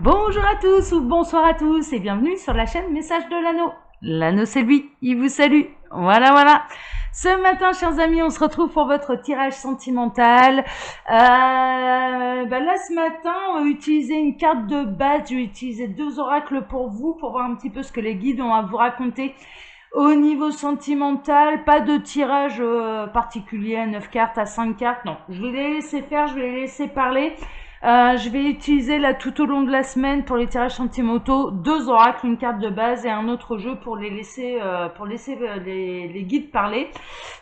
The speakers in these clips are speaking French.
Bonjour à tous ou bonsoir à tous et bienvenue sur la chaîne Message de l'Anneau. L'Anneau c'est lui, il vous salue. Voilà. Ce matin, chers amis, on se retrouve pour votre tirage sentimental. Là, ce matin, on va utiliser une carte de base. Je vais utiliser 2 oracles pour vous, pour voir un petit peu ce que les guides ont à vous raconter au niveau sentimental. Pas de tirage particulier à 9 cartes, à 5 cartes, non. Je vais les laisser faire, je vais les laisser parler. Je vais utiliser là tout au long de la semaine pour les tirages sentimentaux 2 oracles, une carte de base et un autre jeu pour laisser les guides parler.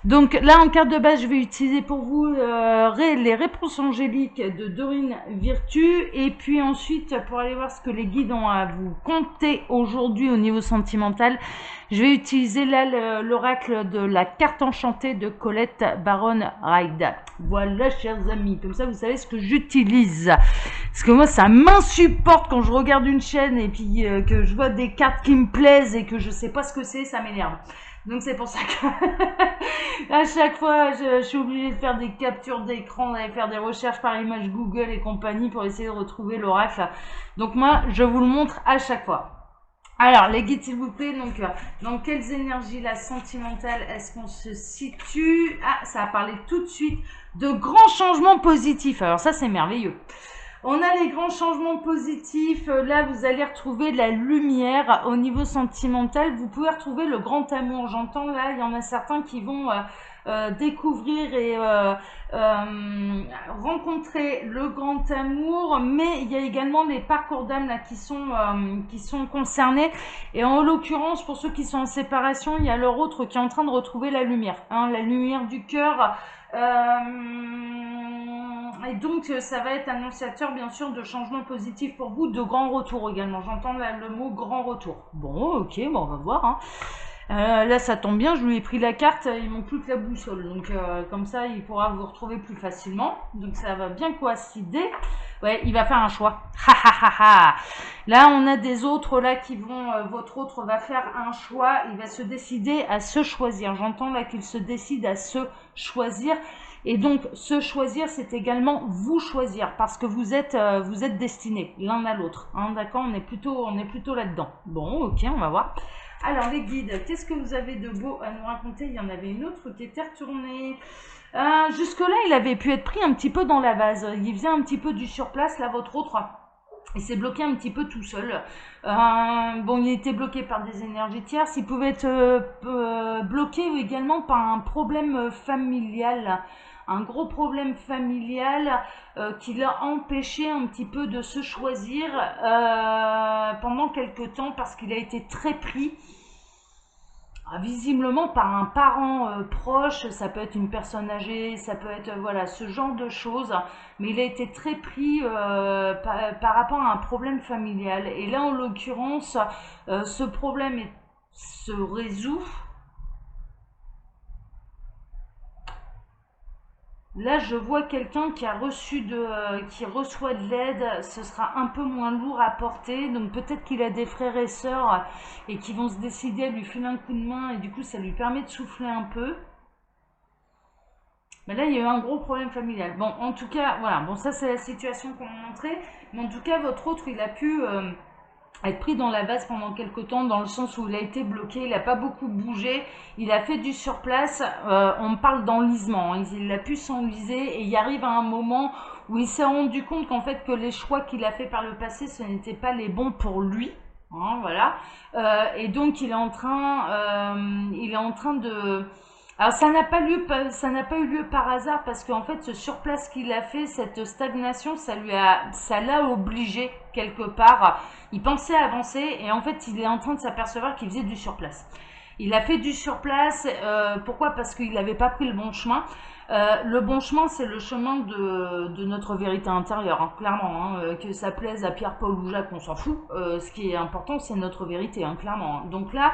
Donc là en carte de base je vais utiliser pour vous les réponses angéliques de Dorine Virtue, et puis ensuite pour aller voir ce que les guides ont à vous conter aujourd'hui au niveau sentimental, je vais utiliser là l'oracle de la carte enchantée de Colette Baron Ride. Voilà, chers amis, comme ça vous savez ce que j'utilise. Parce que moi ça m'insupporte quand je regarde une chaîne et puis que je vois des cartes qui me plaisent et que je sais pas ce que c'est, ça m'énerve. Donc c'est pour ça que à chaque fois je suis obligée de faire des captures d'écran, d'aller faire des recherches par image Google et compagnie pour essayer de retrouver l'oracle. Donc moi je vous le montre à chaque fois. Alors, les guides, s'il vous plaît, donc, dans quelles énergies la sentimentale est-ce qu'on se situe? Ah, ça a parlé tout de suite de grands changements positifs. Alors ça, c'est merveilleux. On a les grands changements positifs. Là, vous allez retrouver de la lumière au niveau sentimental. Vous pouvez retrouver le grand amour. J'entends là, il y en a certains qui vont découvrir et rencontrer le grand amour, mais il y a également les parcours d'âme là qui sont concernés. Et en l'occurrence, pour ceux qui sont en séparation, il y a leur autre qui est en train de retrouver la lumière, la lumière du cœur. Et donc ça va être annonciateur bien sûr de changements positifs pour vous, de grands retours également. J'entends là le mot grand retour. Bon, ok, bon, on va voir. Hein. Là ça tombe bien, je lui ai pris la carte, il manque plus que la boussole, donc comme ça il pourra vous retrouver plus facilement, donc ça va bien coïncider. Ouais, il va faire un choix. Là on a des autres là qui vont, votre autre va faire un choix, il va se décider à se choisir. J'entends là qu'il se décide à se choisir. Et donc, se choisir, c'est également vous choisir, parce que vous êtes destinés l'un à l'autre. Hein, d'accord, on est plutôt là-dedans. Bon, ok, on va voir. Alors, les guides, qu'est-ce que vous avez de beau à nous raconter? Il y en avait une autre qui était retournée. Jusque-là, il avait pu être pris un petit peu dans la vase. Il faisait un petit peu du surplace, là, votre autre. Il s'est bloqué un petit peu tout seul. Bon, il était bloqué par des énergies tierces. Il pouvait être bloqué également par un problème familial. Un gros problème familial qui l'a empêché un petit peu de se choisir pendant quelque temps, parce qu'il a été très pris visiblement par un parent proche. Ça peut être une personne âgée, ça peut être voilà ce genre de choses, mais il a été très pris par rapport à un problème familial. Et là en l'occurrence ce problème se résout. Là, je vois quelqu'un qui qui reçoit de l'aide. Ce sera un peu moins lourd à porter. Donc peut-être qu'il a des frères et sœurs et qui vont se décider à lui filer un coup de main, et du coup, ça lui permet de souffler un peu. Mais là, il y a eu un gros problème familial. Bon, en tout cas, voilà. Bon, ça, c'est la situation qu'on m'a montrée. Mais en tout cas, votre autre, il a pu être pris dans la vase pendant quelques temps, dans le sens où il a été bloqué, il n'a pas beaucoup bougé, il a fait du surplace, on parle d'enlisement, hein. Il a pu s'enliser, et il arrive à un moment où il s'est rendu compte qu'en fait que les choix qu'il a fait par le passé, ce n'étaient pas les bons pour lui. Hein, voilà. Et donc il est en train de... Alors ça n'a pas eu lieu par hasard, parce qu'en fait ce surplace qu'il a fait, cette stagnation, ça l'a obligé quelque part. Il pensait avancer, et en fait il est en train de s'apercevoir qu'il faisait du surplace. Il a fait du surplace, pourquoi? Parce qu'il n'avait pas pris le bon chemin. Le bon chemin, c'est le chemin de notre vérité intérieure, hein, clairement. Hein, que ça plaise à Pierre, Paul ou Jacques, on s'en fout. Ce qui est important, c'est notre vérité, hein, clairement. Hein. Donc là,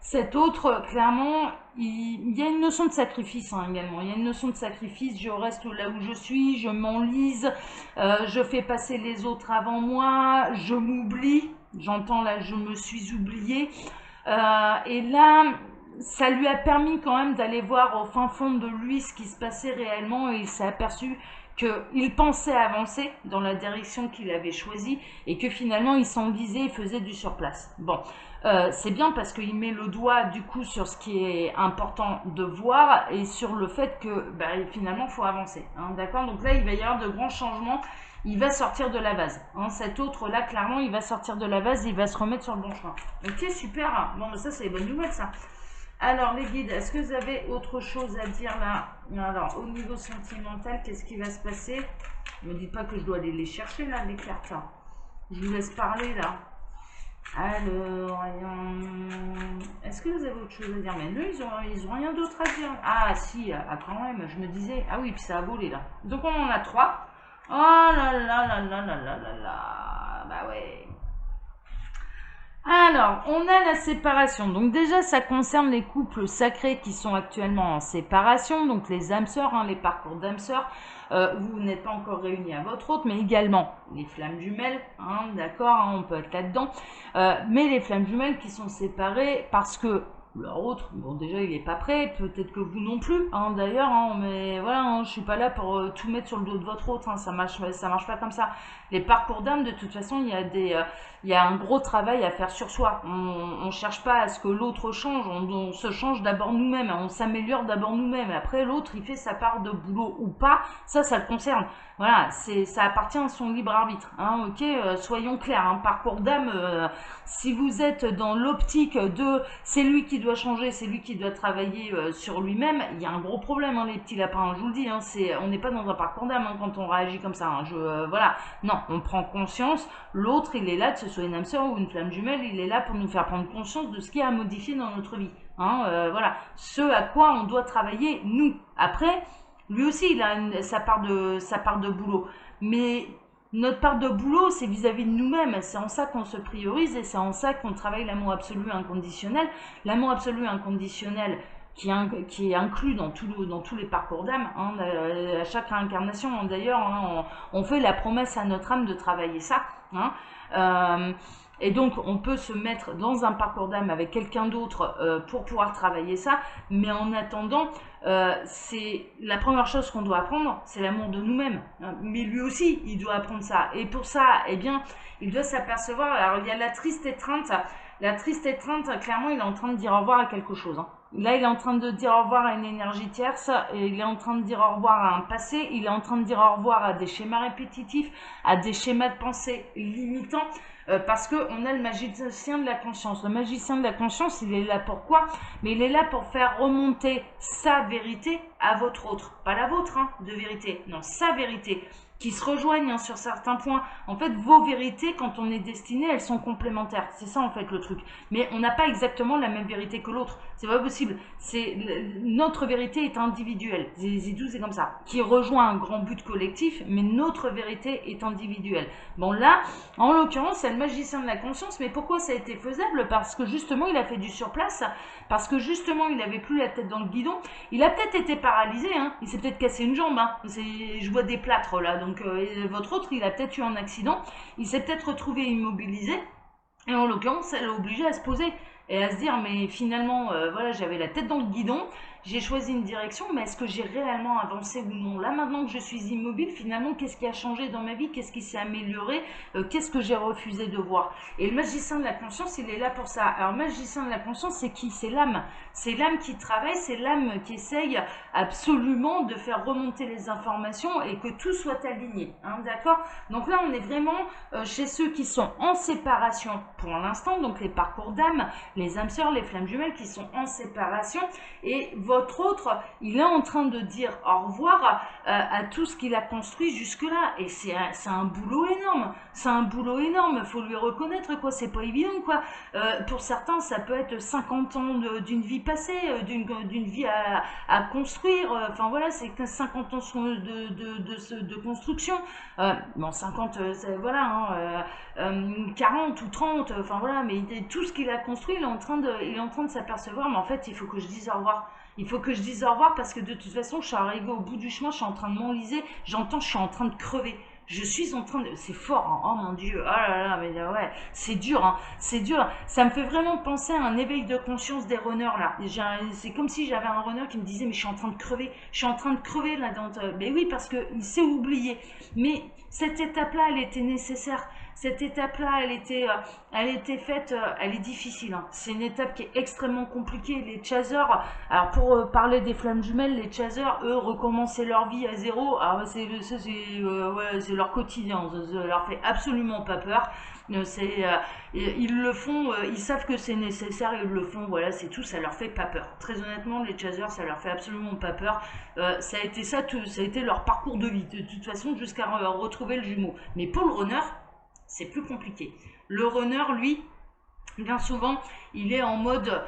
cet autre, clairement, il y a une notion de sacrifice hein, également. Il y a une notion de sacrifice. Je reste là où je suis, je m'enlise, je fais passer les autres avant moi, je m'oublie. J'entends là, je me suis oubliée. Et là, ça lui a permis quand même d'aller voir au fin fond de lui ce qui se passait réellement, et il s'est aperçu qu'il pensait avancer dans la direction qu'il avait choisie et que finalement il s'enlisait et faisait du surplace. Bon, c'est bien parce qu'il met le doigt du coup sur ce qui est important de voir et sur le fait que finalement il faut avancer. Hein, d'accord? Donc là il va y avoir de grands changements. Il va sortir de la vase. Hein, cet autre-là, clairement, il va sortir de la vase et il va se remettre sur le bon chemin. Ok, super. Bon, ça, c'est les bonnes nouvelles, ça. Alors, les guides, est-ce que vous avez autre chose à dire là? Alors, au niveau sentimental, qu'est-ce qui va se passer? Ne me dites pas que je dois aller les chercher, là, les cartes. Là. Je vous laisse parler, là. Alors, est-ce que vous avez autre chose à dire? Mais eux, ils ont rien d'autre à dire. Ah, si, quand même, je me disais... Ah oui, puis ça a volé, là. Donc, on en a 3. Oh là là là là là là là là. Bah ouais. Alors, on a la séparation. Donc déjà, ça concerne les couples sacrés qui sont actuellement en séparation. Donc les âmes sœurs, hein, les parcours d'âmes sœurs. Vous n'êtes pas encore réunis à votre autre, mais également les flammes jumelles. Hein, d'accord, hein, on peut être là-dedans. Mais les flammes jumelles qui sont séparées parce que leur autre, bon déjà il est pas prêt, peut-être que vous non plus, hein, d'ailleurs, hein, mais voilà, hein, je suis pas là pour tout mettre sur le dos de votre autre, hein, ça marche pas comme ça. Les parcours d'âme, de toute façon, il y a un gros travail à faire sur soi. On cherche pas à ce que l'autre change, on se change d'abord nous-mêmes, on s'améliore d'abord nous-mêmes. Après l'autre, il fait sa part de boulot ou pas, ça le concerne. Voilà, ça appartient à son libre arbitre. Hein, ok, soyons clairs. Hein, parcours d'âme, si vous êtes dans l'optique de c'est lui qui doit changer, c'est lui qui doit travailler sur lui-même, il y a un gros problème, hein, les petits lapins. Je vous le dis, hein, on n'est pas dans un parcours d'âme hein, quand on réagit comme ça. Hein, voilà, non, on prend conscience. L'autre, il est là, que ce soit une âme sœur ou une flamme jumelle, il est là pour nous faire prendre conscience de ce qui a à modifier dans notre vie. Hein, voilà, ce à quoi on doit travailler nous. Après. Lui aussi, il a sa part de boulot. Mais notre part de boulot, c'est vis-à-vis de nous-mêmes. C'est en ça qu'on se priorise et c'est en ça qu'on travaille l'amour absolu inconditionnel. L'amour absolu inconditionnel qui est inclus dans tous les parcours d'âme. Hein, à chaque réincarnation, d'ailleurs, hein, on fait la promesse à notre âme de travailler ça. Hein, et donc, on peut se mettre dans un parcours d'âme avec quelqu'un d'autre pour pouvoir travailler ça. Mais en attendant, c'est la première chose qu'on doit apprendre, c'est l'amour de nous-mêmes. Mais lui aussi, il doit apprendre ça. Et pour ça, eh bien, il doit s'apercevoir. Alors, il y a la triste étreinte. La triste étreinte, clairement, il est en train de dire au revoir à quelque chose. Hein. Là, il est en train de dire au revoir à une énergie tierce, et il est en train de dire au revoir à un passé, il est en train de dire au revoir à des schémas répétitifs, à des schémas de pensée limitants, parce qu'on a le magicien de la conscience. Le magicien de la conscience, il est là pour quoi? Mais il est là pour faire remonter sa vérité à votre autre. Pas la vôtre, hein, de vérité, non, sa vérité. Qui se rejoignent hein, sur certains points. En fait, vos vérités, quand on est destiné, elles sont complémentaires. C'est ça, en fait, le truc. Mais on n'a pas exactement la même vérité que l'autre. C'est pas possible. Notre vérité est individuelle. C'est comme ça. Qui rejoint un grand but collectif, mais notre vérité est individuelle. Bon, là, en l'occurrence, c'est le magicien de la conscience. Mais pourquoi ça a été faisable? Parce que, justement, il a fait du surplace. Parce que, justement, il n'avait plus la tête dans le guidon. Il a peut-être été paralysé. Hein. Il s'est peut-être cassé une jambe. Hein. Je vois des plâtres, là. Donc, votre autre, il a peut-être eu un accident, il s'est peut-être retrouvé immobilisé, et en l'occurrence, elle l'a obligé à se poser et à se dire, mais finalement, voilà, j'avais la tête dans le guidon, j'ai choisi une direction, mais est-ce que j'ai réellement avancé ou non? Là, maintenant que je suis immobile, finalement, qu'est-ce qui a changé dans ma vie? Qu'est-ce qui s'est amélioré? Qu'est-ce que j'ai refusé de voir? Et le magicien de la conscience, il est là pour ça. Alors, le magicien de la conscience, c'est qui? C'est l'âme. C'est l'âme qui travaille, c'est l'âme qui essaye absolument de faire remonter les informations et que tout soit aligné. Hein, d'accord? Donc là, on est vraiment chez ceux qui sont en séparation pour l'instant, donc les parcours d'âme, les âmes sœurs, les flammes jumelles qui sont en séparation, et votre autre, il est en train de dire au revoir à tout ce qu'il a construit jusque-là, et c'est un boulot énorme, c'est un boulot énorme, faut lui reconnaître, quoi, c'est pas évident, quoi. Pour certains, ça peut être 50 ans d'une vie passée, d'une vie à construire, enfin voilà, c'est 50 ans de construction, bon, 50, voilà, 40 ou 30, enfin voilà, mais tout ce qu'il a construit, il est en train de s'apercevoir, mais en fait, il faut que je dise au revoir. Il faut que je dise au revoir parce que de toute façon, je suis arrivée au bout du chemin, je suis en train de m'enliser, j'entends, je suis en train de crever. Je suis en train de... C'est fort, hein. Oh mon Dieu, oh là là, mais ouais, c'est dur, hein. C'est dur. Ça me fait vraiment penser à un éveil de conscience des runners, là. C'est comme si j'avais un runner qui me disait, mais je suis en train de crever, je suis en train de crever là-dedans. Mais oui, parce qu'il s'est oublié. Mais cette étape-là, elle était nécessaire. Cette étape-là, elle était faite, elle est difficile, hein. C'est une étape qui est extrêmement compliquée. Les chasers, alors pour parler des flammes jumelles, les chasers, eux, recommencer leur vie à zéro, alors ouais, c'est leur quotidien, ça leur fait absolument pas peur. Ils le font, ils savent que c'est nécessaire, ils le font, voilà, c'est tout, ça leur fait pas peur. Très honnêtement, les chasers, ça leur fait absolument pas peur. Ça a été ça, ça a été leur parcours de vie, de toute façon, jusqu'à retrouver le jumeau. Mais pour le runner, c'est plus compliqué. Le runner, lui, bien souvent, il est en mode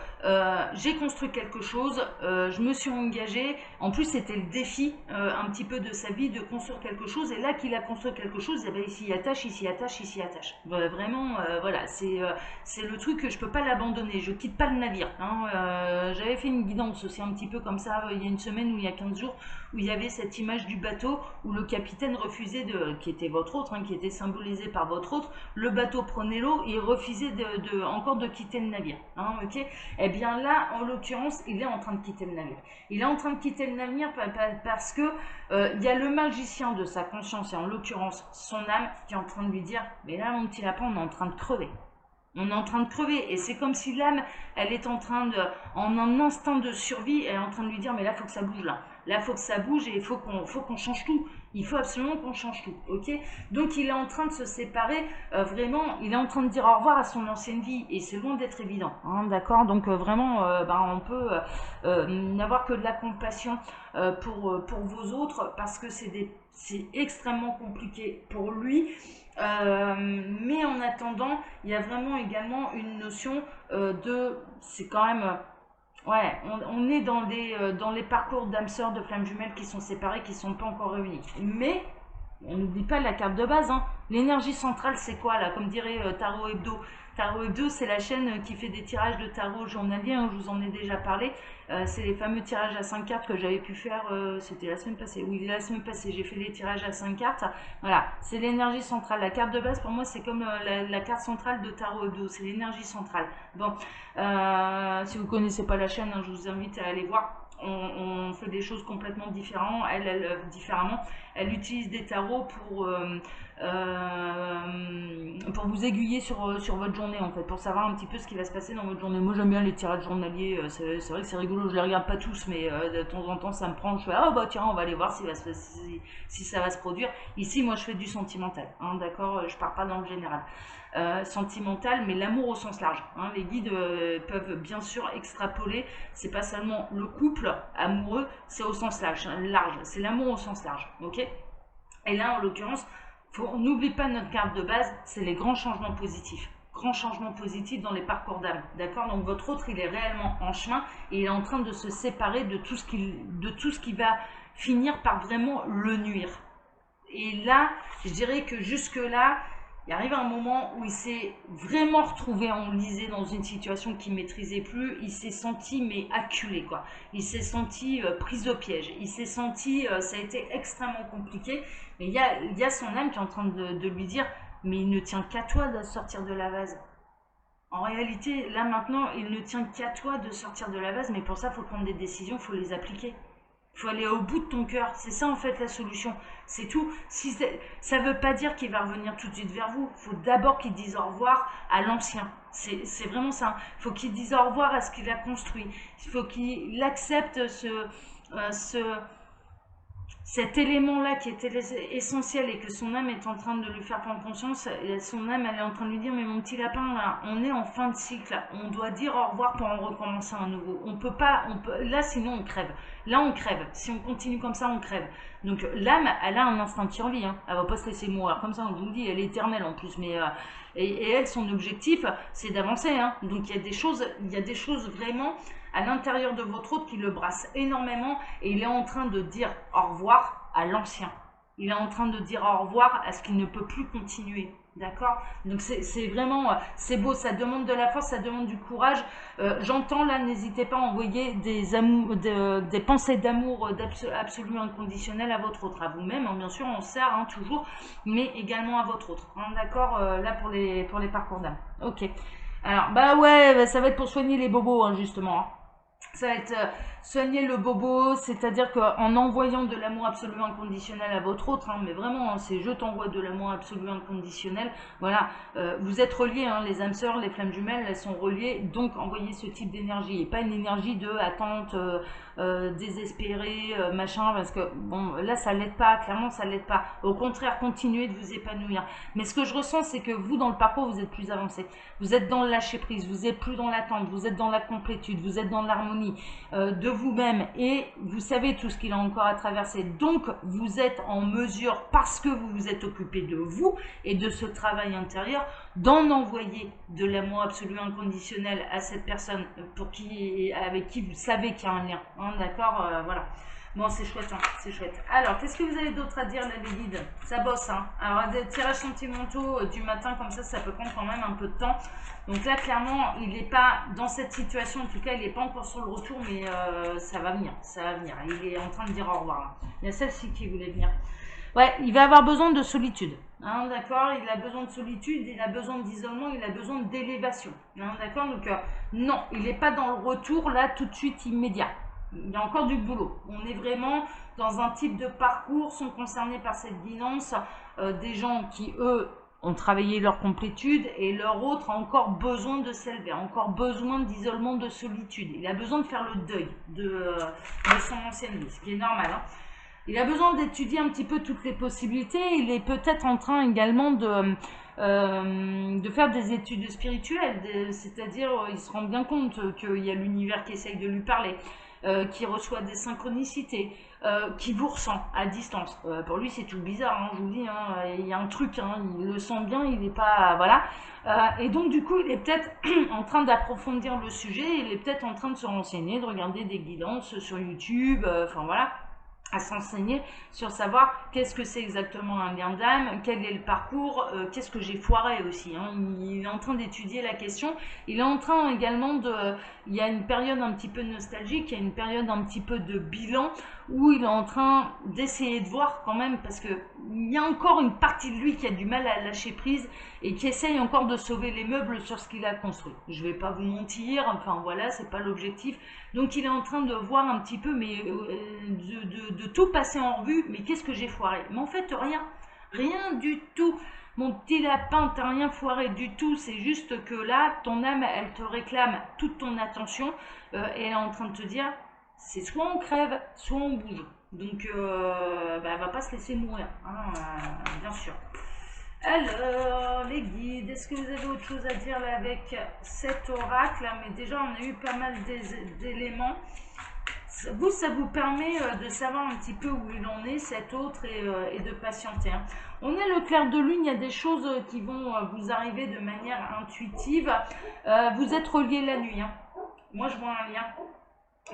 j'ai construit quelque chose, je me suis engagé. En plus, c'était le défi un petit peu de sa vie de construire quelque chose. Et là qu'il a construit quelque chose, eh ben, il s'y attache, il s'y attache, il s'y attache. Vraiment, voilà, c'est le truc que je peux pas l'abandonner. Je quitte pas le navire, hein. J'avais fait une guidance aussi un petit peu comme ça il y a une semaine ou il y a 15 jours, où il y avait cette image du bateau où le capitaine refusait qui était votre autre, hein, qui était symbolisé par votre autre. Le bateau prenait l'eau et il refusait encore de quitter le navire, hein, ok. Et bien là, en l'occurrence, il est en train de quitter le navire. Il est en train de quitter le navire parce que il y a le magicien de sa conscience, et en l'occurrence son âme, qui est en train de lui dire, mais là mon petit lapin, on est en train de crever. On est en train de crever, et c'est comme si l'âme, elle est en train de, en un instinct de survie, elle est en train de lui dire, mais là, il faut que ça bouge, là. Là, il faut que ça bouge, et il faut qu'on change tout. Il faut absolument qu'on change tout, ok. Donc, il est en train de se séparer, vraiment, il est en train de dire au revoir à son ancienne vie, et c'est loin d'être évident, hein, d'accord. Donc, vraiment, on peut n'avoir que de la compassion pour vos autres, parce que c'est extrêmement compliqué pour lui. Mais en attendant, il y a vraiment également une notion c'est quand même, ouais, on est dans les parcours d'âmes sœurs, de flammes jumelles qui sont séparés, qui ne sont pas encore réunis. Mais on n'oublie pas la carte de base, hein. L'énergie centrale, c'est quoi là? Comme dirait Tarot Hebdo. Tarot Hebdo, c'est la chaîne qui fait des tirages de tarot journaliers, hein, je vous en ai déjà parlé. C'est les fameux tirages à 5 cartes que j'avais pu faire, c'était la semaine passée. Oui, la semaine passée, j'ai fait les tirages à 5 cartes. Voilà, c'est l'énergie centrale. La carte de base, pour moi, c'est comme la carte centrale de Tarot Hebdo, c'est l'énergie centrale. Bon, si vous ne connaissez pas la chaîne, hein, je vous invite à aller voir. On fait des choses complètement différentes. Différemment. Elle utilise des tarots pour vous aiguiller sur votre journée, en fait, pour savoir un petit peu ce qui va se passer dans votre journée. Moi, j'aime bien les tirages journaliers. C'est vrai que c'est rigolo. Je les regarde pas tous, mais de temps en temps, ça me prend. Je fais ah bah tiens, on va aller voir si ça va se produire. Ici, moi, je fais du sentimental, hein, d'accord. Je pars pas dans le général. Sentimental, mais l'amour au sens large, hein. Les guides peuvent bien sûr extrapoler, c'est pas seulement le couple amoureux, c'est au sens large, c'est l'amour au sens large, ok. Et là, en l'occurrence, on n'oublie pas notre carte de base, c'est les grands changements positifs. Grands changements positifs dans les parcours d'âme, d'accord. Donc votre autre, il est réellement en chemin et il est en train de se séparer de tout ce qui va finir par vraiment le nuire. Et là, je dirais que jusque-là, il arrive un moment où il s'est vraiment retrouvé enlisé dans une situation qu'il ne maîtrisait plus. Il s'est senti acculé, quoi. Il s'est senti pris au piège. Il s'est senti, ça a été extrêmement compliqué. Mais il y a son âme qui est en train de lui dire, mais il ne tient qu'à toi de sortir de la vase. En réalité, là maintenant, il ne tient qu'à toi de sortir de la vase. Mais pour ça, il faut prendre des décisions, il faut les appliquer. Il faut aller au bout de ton cœur. C'est ça en fait la solution. C'est tout. Ça ne veut pas dire qu'il va revenir tout de suite vers vous. Il faut d'abord qu'il dise au revoir à l'ancien. C'est vraiment ça. Il faut qu'il dise au revoir à ce qu'il a construit. Il faut qu'il accepte cet élément-là qui était essentiel et que son âme est en train de lui faire prendre conscience. Et son âme, elle est en train de lui dire, mais mon petit lapin, là, on est en fin de cycle. On doit dire au revoir pour en recommencer un nouveau. Là, sinon, on crève. Là, on crève. Si on continue comme ça, on crève. Donc, l'âme, elle a un instinct de survie, hein. Elle va pas se laisser mourir comme ça, on vous le dit. Elle est éternelle, en plus. Mais, et elle, son objectif, c'est d'avancer, hein. Donc, il y a des choses vraiment à l'intérieur de votre autre qui le brasse énormément et il est en train de dire au revoir à l'ancien. Il est en train de dire au revoir à ce qu'il ne peut plus continuer. D'accord? Donc c'est vraiment, c'est beau, ça demande de la force, ça demande du courage. J'entends là, n'hésitez pas à envoyer des pensées d'amour absolument inconditionnel à votre autre, à vous-même, hein, bien sûr, on sert hein, toujours, mais également à votre autre. Hein, d'accord? Là pour les parcours d'âme. Ok. Alors, bah ouais, bah, ça va être pour soigner les bobos, hein, justement. Hein. Ça va être soigner le bobo, c'est-à-dire qu'en envoyant de l'amour absolu inconditionnel à votre autre, hein, mais vraiment, hein, c'est je t'envoie de l'amour absolu inconditionnel, voilà, vous êtes reliés, hein, les âmes sœurs, les flammes jumelles, elles sont reliées, donc envoyez ce type d'énergie, et pas une énergie de attente, désespérée, machin, parce que, bon, là, ça l'aide pas, clairement, ça l'aide pas. Au contraire, continuez de vous épanouir. Mais ce que je ressens, c'est que vous, dans le parcours, vous êtes plus avancé. Vous êtes dans le lâcher prise, vous êtes plus dans l'attente, vous êtes dans la complétude, vous êtes dans l'harmonie de vous-même et vous savez tout ce qu'il a encore à traverser. Donc, vous êtes en mesure, parce que vous vous êtes occupé de vous et de ce travail intérieur, d'en envoyer de l'amour absolu inconditionnel à cette personne avec qui vous savez qu'il y a un lien. Hein, d'accord, voilà. Bon, c'est chouette, hein, c'est chouette. Alors, qu'est-ce que vous avez d'autre à dire, là, les guides? Ça bosse, hein. Alors, des tirages sentimentaux du matin, comme ça peut prendre quand même un peu de temps. Donc là, clairement, il n'est pas dans cette situation, en tout cas, il n'est pas encore sur le retour, mais ça va venir, ça va venir. Il est en train de dire au revoir, là. Il y a celle-ci qui voulait venir. Ouais, il va avoir besoin de solitude. Hein, d'accord, il a besoin de solitude, il a besoin d'isolement, il a besoin d'élévation. Hein, d'accord, donc non, il n'est pas dans le retour là tout de suite immédiat. Il y a encore du boulot. On est vraiment dans un type de parcours, sont concernés par cette guidance, des gens qui, eux, ont travaillé leur complétude et leur autre a encore besoin de s'élever, encore besoin d'isolement, de solitude. Il a besoin de faire le deuil de son ancienne vie, ce qui est normal. Hein. Il a besoin d'étudier un petit peu toutes les possibilités. Il est peut-être en train également de faire des études spirituelles, c'est-à-dire il se rend bien compte qu'il y a l'univers qui essaye de lui parler, qui reçoit des synchronicités, qui vous ressent à distance. Pour lui c'est tout bizarre, hein, je vous dis, hein, il y a un truc, hein, il le sent bien, il n'est pas... voilà. Et donc du coup il est peut-être en train d'approfondir le sujet, il est peut-être en train de se renseigner, de regarder des guidances sur YouTube, enfin voilà, à s'enseigner sur savoir qu'est-ce que c'est exactement un lien d'âme, quel est le parcours, qu'est-ce que j'ai foiré aussi. Hein. Il est en train d'étudier la question. Il est en train également de... Il y a une période un petit peu nostalgique, il y a une période un petit peu de bilan où il est en train d'essayer de voir quand même, parce que il y a encore une partie de lui qui a du mal à lâcher prise et qui essaye encore de sauver les meubles sur ce qu'il a construit. Je vais pas vous mentir, enfin voilà, c'est pas l'objectif. Donc il est en train de voir un petit peu, mais de tout passer en revue, mais qu'est-ce que j'ai foiré? Mais en fait, rien du tout. Mon petit lapin, t'as rien foiré du tout, c'est juste que là, ton âme, elle te réclame toute ton attention et elle est en train de te dire, c'est soit on crève, soit on bouge. Donc, elle va pas se laisser mourir, hein, bien sûr. Alors, les guides, est-ce que vous avez autre chose à dire là avec cet oracle? Mais déjà, on a eu pas mal d'éléments. Vous, ça vous permet de savoir un petit peu où il en est, cet autre, et de patienter. Hein. On est le clair de lune, il y a des choses qui vont vous arriver de manière intuitive. Vous êtes reliés la nuit. Hein. Moi, je vois un lien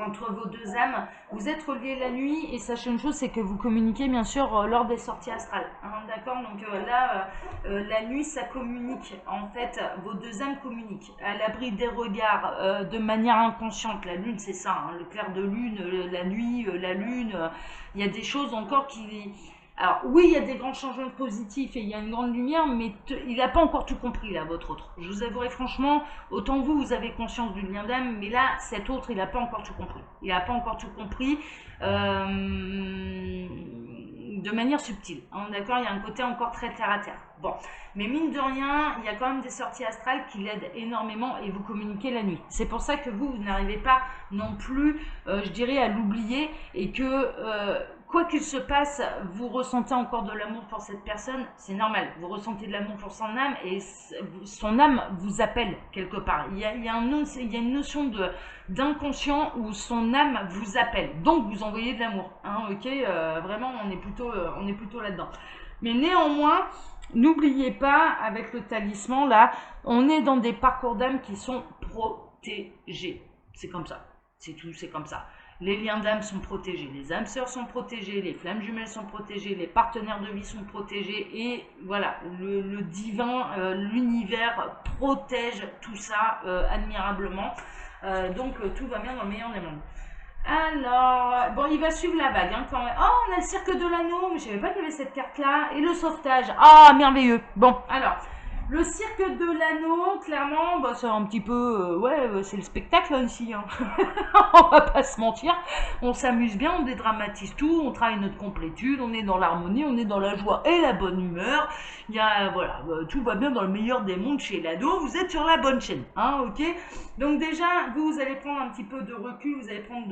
entre vos deux âmes. Vous êtes reliés la nuit et sachez une chose, c'est que vous communiquez bien sûr lors des sorties astrales. Hein, d'accord? Donc là, la nuit, ça communique. En fait, vos deux âmes communiquent à l'abri des regards de manière inconsciente. La lune, c'est ça. Hein, le clair de lune, la nuit, la lune. Il y a des choses encore qui... Alors oui, il y a des grands changements positifs et il y a une grande lumière, mais il n'a pas encore tout compris là, votre autre. Je vous avouerai franchement, autant vous avez conscience du lien d'âme, mais là, cet autre, il n'a pas encore tout compris. Il n'a pas encore tout compris de manière subtile. Hein, d'accord, il y a un côté encore très terre à terre. Bon, mais mine de rien, il y a quand même des sorties astrales qui l'aident énormément et vous communiquez la nuit. C'est pour ça que vous n'arrivez pas non plus, je dirais, à l'oublier et que... quoi qu'il se passe, vous ressentez encore de l'amour pour cette personne, c'est normal. Vous ressentez de l'amour pour son âme et son âme vous appelle quelque part. Il y a une notion d'inconscient où son âme vous appelle. Donc vous envoyez de l'amour. Hein, ok, vraiment, on est plutôt là-dedans. Mais néanmoins, n'oubliez pas, avec le talisman, là, on est dans des parcours d'âme qui sont protégés. C'est comme ça. C'est tout, c'est comme ça. Les liens d'âme sont protégés, les âmes sœurs sont protégées, les flammes jumelles sont protégées, les partenaires de vie sont protégés et voilà, le divin, l'univers protège tout ça admirablement. Donc tout va bien dans le meilleur des mondes. Alors, bon, il va suivre la vague hein, quand même. Oh, on a le cirque de l'anneau, mais je savais pas qu'il y avait cette carte-là. Et le sauvetage. Ah, merveilleux. Bon, alors, le cirque de l'anneau, clairement, bah, c'est un petit peu... ouais, c'est le spectacle hein, ici. Hein. On va pas se mentir. On s'amuse bien, on dédramatise tout, on travaille notre complétude, on est dans l'harmonie, on est dans la joie et la bonne humeur. Il y a, voilà, tout va bien dans le meilleur des mondes chez l'ado. Vous êtes sur la bonne chaîne, hein, ok? Donc déjà, vous allez prendre un petit peu de recul, vous allez prendre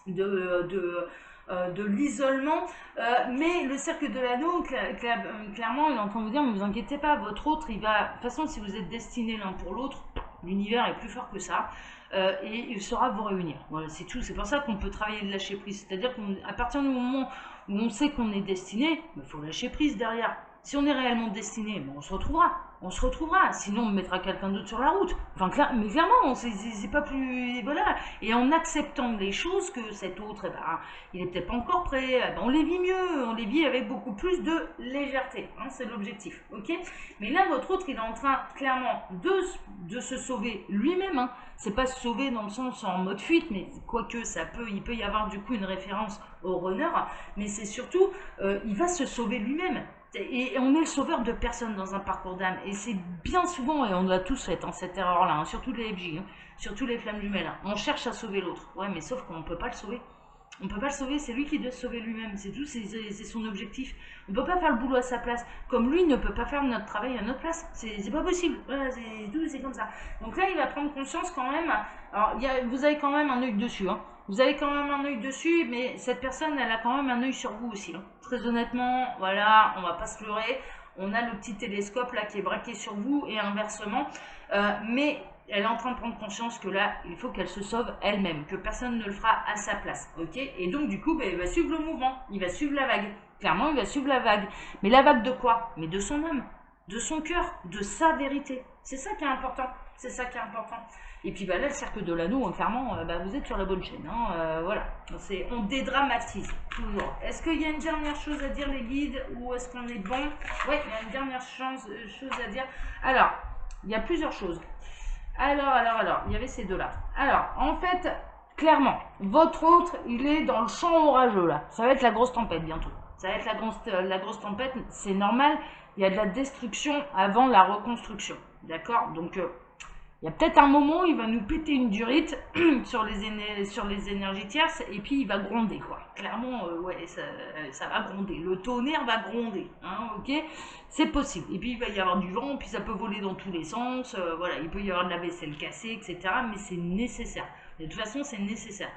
de l'isolement, mais le cercle de l'anneau, clairement, il est en train de vous dire, ne vous inquiétez pas, votre autre, il va, de toute façon, si vous êtes destinés l'un pour l'autre, l'univers est plus fort que ça, et il saura vous réunir. Voilà, c'est tout. C'est pour ça qu'on peut travailler de lâcher prise. C'est-à-dire qu'à partir du moment où on sait qu'on est destiné, il faut lâcher prise derrière. Si on est réellement destiné, bon, on se retrouvera. On se retrouvera. Sinon, on mettra quelqu'un d'autre sur la route. Enfin, mais clairement, c'est pas plus... Voilà. Et en acceptant les choses que cet autre, eh ben, il est peut-être pas encore prêt, eh ben, on les vit mieux. On les vit avec beaucoup plus de légèreté. Hein, c'est l'objectif. Ok. Mais là, votre autre, il est en train, clairement, de se sauver lui-même. Hein. C'est pas se sauver dans le sens en mode fuite, mais quoique il peut y avoir du coup une référence au runner. Mais c'est surtout, il va se sauver lui-même. Et on est le sauveur de personne dans un parcours d'âme. Et c'est bien souvent, et on l'a tous fait, hein, cette erreur-là, hein, surtout les FJ, hein, surtout les flammes jumelles. Hein. On cherche à sauver l'autre. Ouais, mais sauf qu'on ne peut pas le sauver. On ne peut pas le sauver, c'est lui qui doit se sauver lui-même. C'est tout, c'est son objectif. On ne peut pas faire le boulot à sa place. Comme lui ne peut pas faire notre travail à notre place. C'est pas possible. Voilà, c'est tout, c'est comme ça. Donc là, il va prendre conscience quand même. Alors, vous avez quand même un œil dessus. Hein. Vous avez quand même un œil dessus, mais cette personne, elle a quand même un œil sur vous aussi. Hein. Très honnêtement, voilà, on va pas se leurrer. On a le petit télescope là qui est braqué sur vous et inversement. Mais elle est en train de prendre conscience que là, il faut qu'elle se sauve elle-même, que personne ne le fera à sa place. Ok. Et donc, du coup, il va suivre le mouvement, il va suivre la vague. Clairement, il va suivre la vague. Mais la vague de quoi? Mais de son âme, de son cœur, de sa vérité. C'est ça qui est important. C'est ça qui est important. Et puis là, le cercle de l'anneau, clairement, vous êtes sur la bonne chaîne. Hein, voilà. On dédramatise toujours. Est-ce qu'il y a une dernière chose à dire, les guides, ou est-ce qu'on est bon? Oui, il y a une dernière chose à dire. Alors, il y a plusieurs choses. Alors, il y avait ces deux-là. Alors, en fait, clairement, votre autre, il est dans le champ orageux, là. Ça va être la grosse tempête, bientôt. Ça va être la grosse tempête, c'est normal. Il y a de la destruction avant la reconstruction. D'accord? Donc, il y a peut-être un moment où il va nous péter une durite sur les énergies tierces et puis il va gronder, quoi. Clairement, ouais, ça va gronder. Le tonnerre va gronder, hein, ok? C'est possible. Et puis il va y avoir du vent, puis ça peut voler dans tous les sens. Voilà, il peut y avoir de la vaisselle cassée, etc. Mais c'est nécessaire. De toute façon, c'est nécessaire.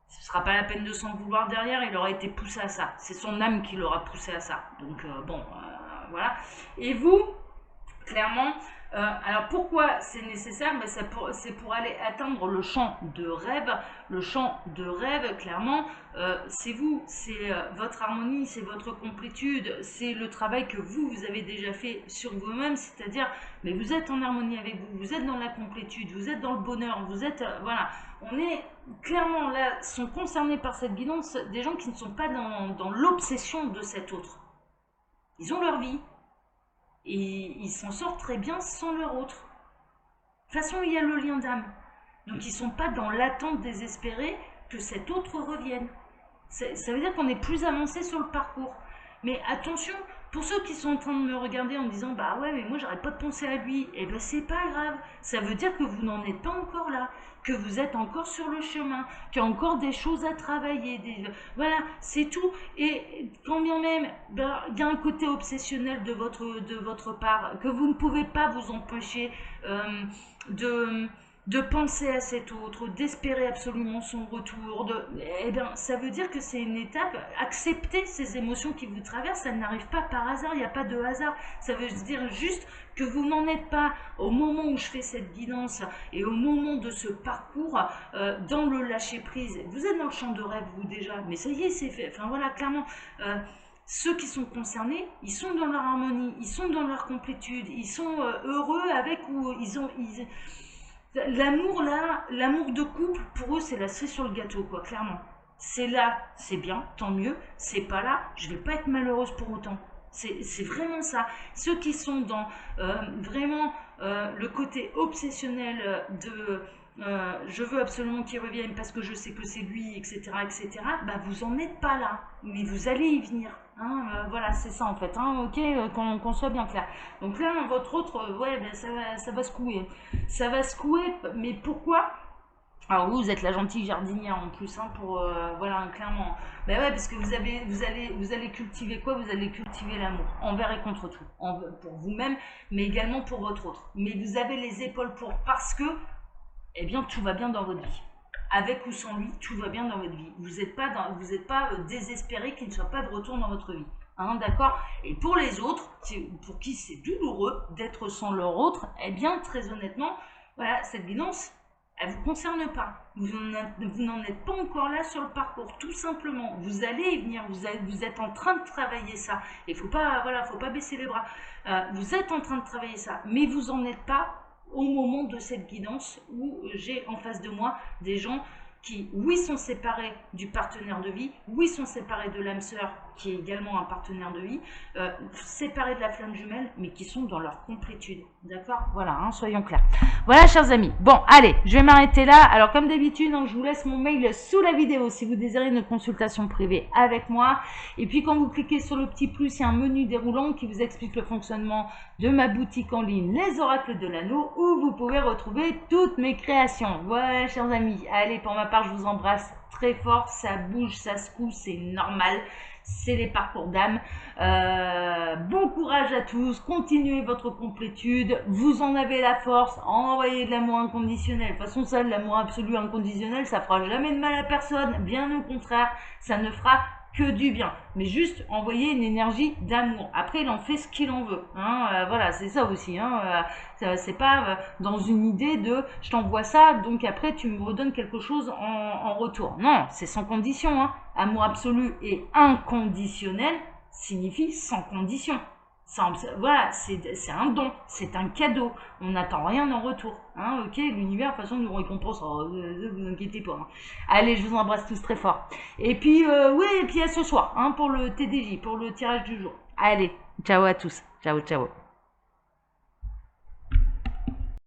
Ce ne sera pas la peine de s'en vouloir derrière, il aura été poussé à ça. C'est son âme qui l'aura poussé à ça. Donc, voilà. Et vous, clairement, alors pourquoi c'est nécessaire? C'est pour aller atteindre le champ de rêve. Le champ de rêve, clairement, c'est vous, c'est votre harmonie, c'est votre complétude, c'est le travail que vous avez déjà fait sur vous-même, c'est-à-dire, mais vous êtes en harmonie avec vous, vous êtes dans la complétude, vous êtes dans le bonheur, vous êtes, voilà, on est clairement là, sont concernés par cette guidance des gens qui ne sont pas dans l'obsession de cet autre. Ils ont leur vie. Et ils s'en sortent très bien sans leur autre. De toute façon, il y a le lien d'âme. Donc, ils ne sont pas dans l'attente désespérée que cet autre revienne. Ça veut dire qu'on est plus avancé sur le parcours. Mais attention, pour ceux qui sont en train de me regarder en disant « Bah ouais, mais moi, j'arrête pas de penser à lui. » Eh ben, c'est pas grave. Ça veut dire que vous n'en êtes pas encore là. Que vous êtes encore sur le chemin. Qu'il y a encore des choses à travailler. Voilà, c'est tout. Et quand bien même, il y a un côté obsessionnel de votre part, que vous ne pouvez pas vous empêcher de penser à cet autre, d'espérer absolument son retour, eh bien, ça veut dire que c'est une étape, accepter ces émotions qui vous traversent, elles n'arrivent pas par hasard, il n'y a pas de hasard, ça veut dire juste que vous n'en êtes pas au moment où je fais cette guidance et au moment de ce parcours dans le lâcher-prise. Vous êtes dans le champ de rêve, vous déjà, mais ça y est, c'est fait, enfin voilà, clairement... ceux qui sont concernés, ils sont dans leur harmonie, ils sont dans leur complétude, ils sont heureux avec ou ils L'amour là, l'amour de couple, pour eux, c'est la cerise sur le gâteau, quoi, clairement. C'est là, c'est bien, tant mieux. C'est pas là, je vais pas être malheureuse pour autant. C'est vraiment ça. Ceux qui sont dans vraiment le côté obsessionnel de je veux absolument qu'il revienne parce que je sais que c'est lui, etc., etc., bah vous en êtes pas là. Mais vous allez y venir. Hein, voilà, c'est ça en fait. Hein, ok, qu'on soit bien clair. Donc là, votre autre, ouais, ben, ça va secouer. Ça va secouer, mais pourquoi? Alors vous êtes la gentille jardinière en plus, hein, pour voilà, clairement. Ben ouais, parce que vous allez cultiver quoi? Vous allez cultiver l'amour envers et contre tout, pour vous-même, mais également pour votre autre. Mais vous avez les épaules pour, parce que, eh bien, tout va bien dans votre vie. Avec ou sans lui, tout va bien dans votre vie. Vous n'êtes pas, désespéré qu'il ne soit pas de retour dans votre vie. Hein, d'accord. Et pour les autres, pour qui c'est douloureux d'être sans leur autre, eh bien, très honnêtement, voilà, cette guidance, elle ne vous concerne pas. Vous n'en êtes pas encore là sur le parcours, tout simplement. Vous allez y venir, vous êtes en train de travailler ça. Il ne faut pas, voilà, faut pas baisser les bras. Vous êtes en train de travailler ça, mais vous n'en êtes pas au moment de cette guidance où j'ai en face de moi des gens qui, oui, sont séparés du partenaire de vie, oui, sont séparés de l'âme sœur, qui est également un partenaire de vie, séparés de la flamme jumelle, mais qui sont dans leur complétude. D'accord? Voilà, hein, soyons clairs. Voilà, chers amis. Bon, allez, je vais m'arrêter là. Alors, comme d'habitude, hein, je vous laisse mon mail sous la vidéo si vous désirez une consultation privée avec moi. Et puis, quand vous cliquez sur le petit plus, il y a un menu déroulant qui vous explique le fonctionnement de ma boutique en ligne, Les Oracles de l'Anneau, où vous pouvez retrouver toutes mes créations. Voilà, chers amis. Allez, pour ma part, je vous embrasse très fort. Ça bouge, ça secoue, c'est normal. C'est les parcours d'âme. Bon courage à tous, continuez votre complétude, vous en avez la force, envoyez de l'amour inconditionnel. De toute façon, ça, l'amour absolu inconditionnel, ça fera jamais de mal à personne, bien au contraire, ça ne fera que du bien. Mais juste envoyer une énergie d'amour. Après, il en fait ce qu'il en veut. Hein, voilà, c'est ça aussi. Hein, c'est pas dans une idée de je t'envoie ça, donc après tu me redonnes quelque chose en retour. Non, c'est sans condition. Hein. Amour absolu et inconditionnel signifie sans condition. Voilà, c'est un don, c'est un cadeau. On n'attend rien en retour. Hein, ok, l'univers, de toute façon, nous récompense. Ne vous inquiétez pas. Hein. Allez, je vous embrasse tous très fort. Et puis, oui, et puis à ce soir, hein, pour le TDJ, pour le tirage du jour. Allez, ciao à tous. Ciao, ciao.